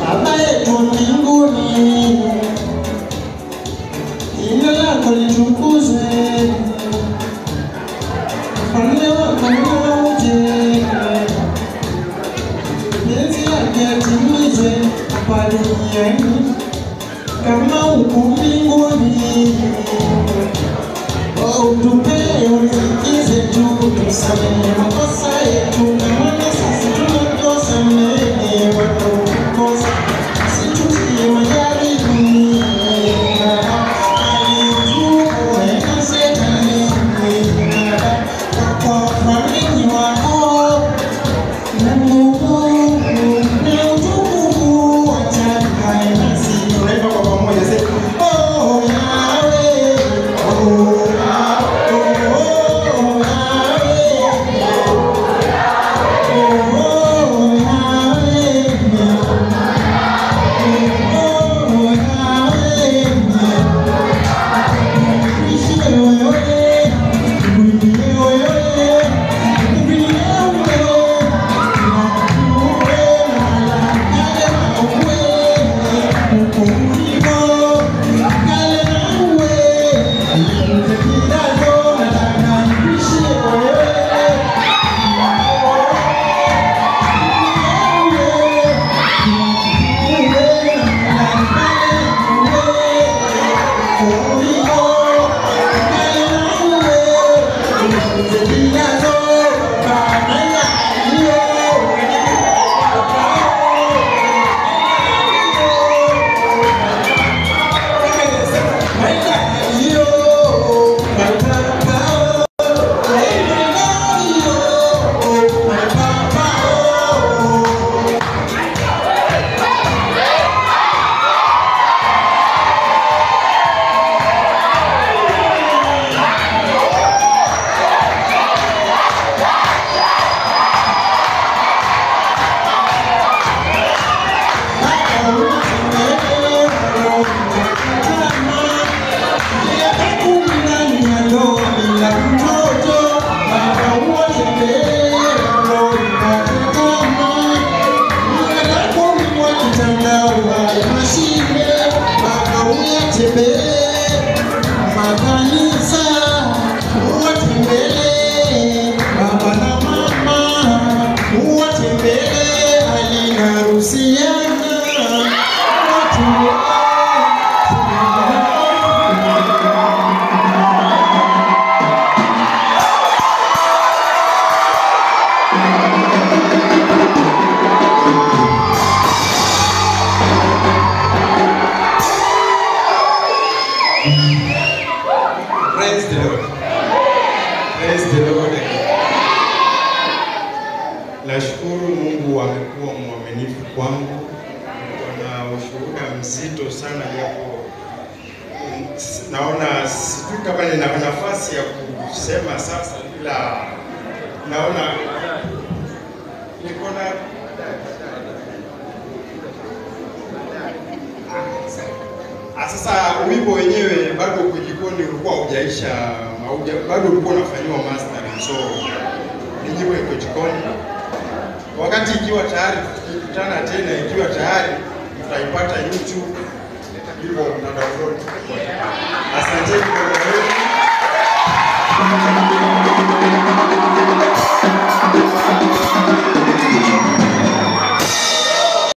Baba yetu mbinguni, jina lako litukuzwe, ufalme wako uje, mapenzi yako yatimizwe hapa duniani kama huko mbinguni. Utupe riziki zetu, tusamehe makosa yetu kama na sisi tunavyosamehe wanaotukosa, usitutie majaribuni, alituokoe na Shetani, kwa ufalme wako na nguvu na utukufu watakaye nasi. Tunaimba kwa pamoja, sema oh Yahweh, oh Praise the Lord. Praise the Lord. Nashukuru Mungu amekuwa mwaminifu kwangu. Kuna ushuhuda mzito sana japo naona sijui kama nina nafasi ya kusema sasa, ila naona niko na sasa wimbo wenyewe bado kujikoni ulikuwa hujaisha, bado ulikuwa unafanywa mastering, so ni nyimbo iko jikoni. Wakati ikiwa tayari, tukikutana tena ikiwa tayari, tutaipata YouTube, hivyo mna download. Asante kwa